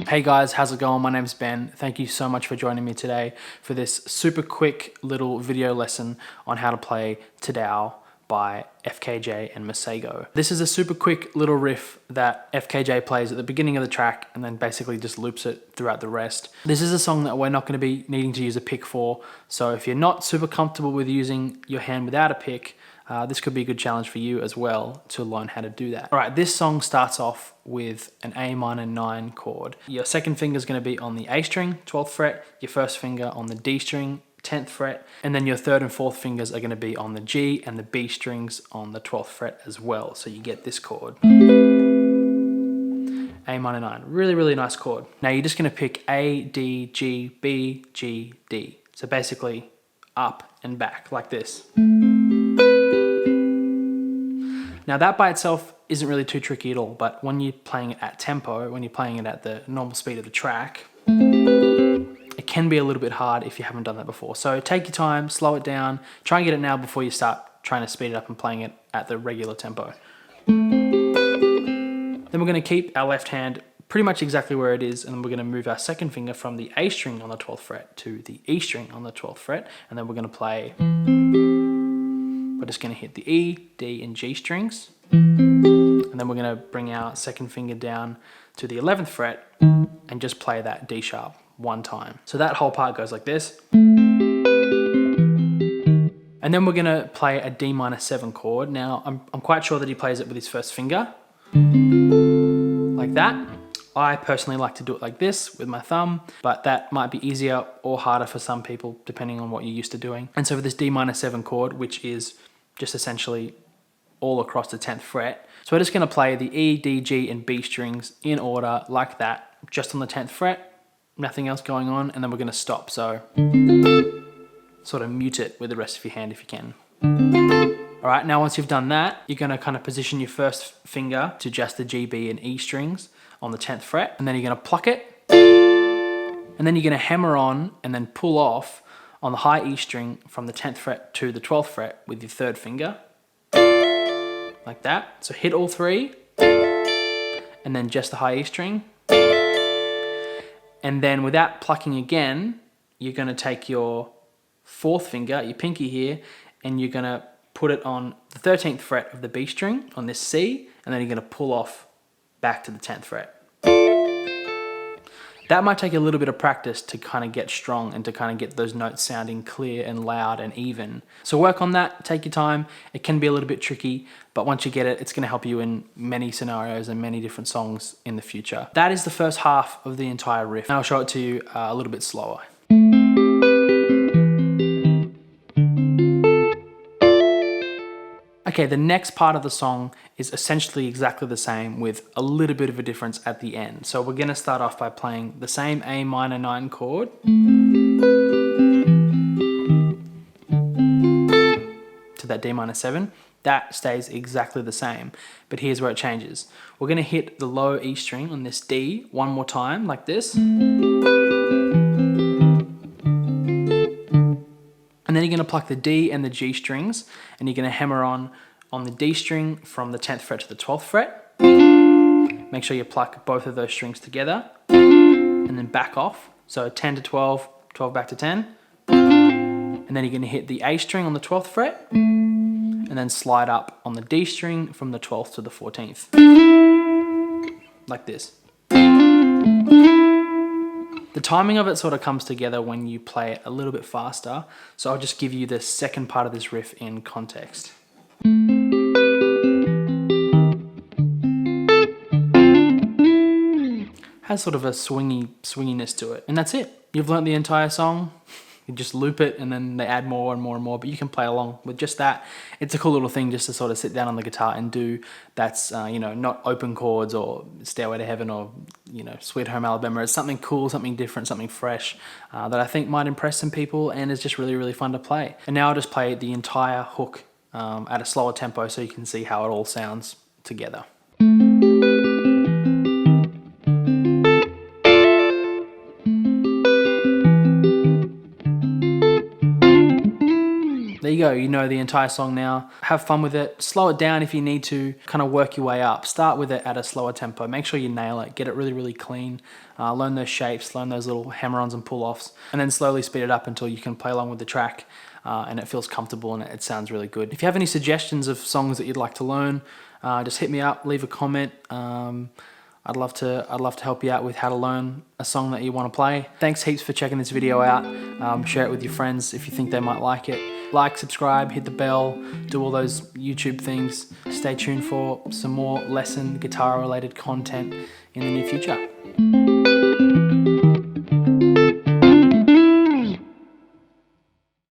Hey guys, how's it going? My name's Ben. Thank you so much for joining me today for this super quick little video lesson on how to play Tadow by FKJ and Masego. This is a super quick little riff that FKJ plays at the beginning of the track and then basically just loops it throughout the rest. This is a song that we're not going to be needing to use a pick for, so if you're not super comfortable with using your hand without a pick, this could be a good challenge for you as well to learn how to do that. All right, this song starts off with an A minor 9 chord. Your second finger is going to be on the A string, 12th fret, your first finger on the D string, 10th fret, and then your third and fourth fingers are going to be on the G and the B strings on the 12th fret as well. So you get this chord. A minor 9, really, really nice chord. Now you're just going to pick A, D, G, B, G, D. So basically up and back like this. Now that by itself isn't really too tricky at all, but when you're playing it at tempo, when you're playing it at the normal speed of the track, it can be a little bit hard if you haven't done that before. So take your time, slow it down, try and get it now before you start trying to speed it up and playing it at the regular tempo. Then we're going to keep our left hand pretty much exactly where it is, and then we're going to move our second finger from the A string on the 12th fret to the E string on the 12th fret, and then we're going to play... We're just going to hit the E, D, and G strings. And then we're going to bring our second finger down to the 11th fret and just play that D sharp one time. So that whole part goes like this. And then we're going to play a D minor 7 chord. Now, I'm quite sure that he plays it with his first finger. Like that. I personally like to do it like this with my thumb, but that might be easier or harder for some people depending on what you're used to doing. And so for this D minor 7 chord, which is just essentially all across the 10th fret. So we're just going to play the E, D, G, and B strings in order like that, just on the 10th fret, nothing else going on, and then we're going to stop. So sort of mute it with the rest of your hand if you can. All right, now once you've done that, you're going to kind of position your first finger to just the G, B, and E strings on the 10th fret, and then you're going to pluck it, and then you're going to hammer on and then pull off on the high E string from the 10th fret to the 12th fret with your third finger, like that. So hit all three, and then just the high E string. And then without plucking again, you're going to take your fourth finger, your pinky here, and you're going to put it on the 13th fret of the B string on this C, and then you're going to pull off back to the 10th fret. That might take a little bit of practice to kind of get strong and to kind of get those notes sounding clear and loud and even. So work on that, take your time. It can be a little bit tricky, but once you get it, it's going to help you in many scenarios and many different songs in the future. That is the first half of the entire riff. And I'll show it to you a little bit slower. Okay, the next part of the song is essentially exactly the same with a little bit of a difference at the end. So we're going to start off by playing the same A minor 9 chord to that D minor 7. That stays exactly the same, but here's where it changes. We're going to hit the low E string on this D one more time like this. And then you're going to pluck the D and the G strings, and you're going to hammer on the D string from the 10th fret to the 12th fret. Make sure you pluck both of those strings together, and then back off. So 10 to 12, 12 back to 10. And then you're going to hit the A string on the 12th fret, and then slide up on the D string from the 12th to the 14th. Like this. The timing of it sort of comes together when you play it a little bit faster, so I'll just give you the second part of this riff in context. Has sort of a swinginess to it, and that's it. You've learnt the entire song. You just loop it and then they add more and more and more, but you can play along with just that. It's a cool little thing just to sort of sit down on the guitar and do. That's, you know, not open chords or Stairway to Heaven or, you know, Sweet Home Alabama. It's something cool, something different, something fresh that I think might impress some people and is just really, really fun to play. And now I'll just play the entire hook at a slower tempo so you can see how it all sounds together. There you go, you know the entire song now. Have fun with it, slow it down if you need to, kind of work your way up. Start with it at a slower tempo, make sure you nail it, get it really, really clean. Learn those shapes, learn those little hammer-ons and pull-offs, and then slowly speed it up until you can play along with the track and it feels comfortable and it sounds really good. If you have any suggestions of songs that you'd like to learn, just hit me up, leave a comment. I'd love to help you out with how to learn a song that you want to play. Thanks heaps for checking this video out. Share it with your friends if you think they might like it. Like, subscribe, hit the bell, do all those YouTube things. Stay tuned for some more lesson guitar related content in the near future.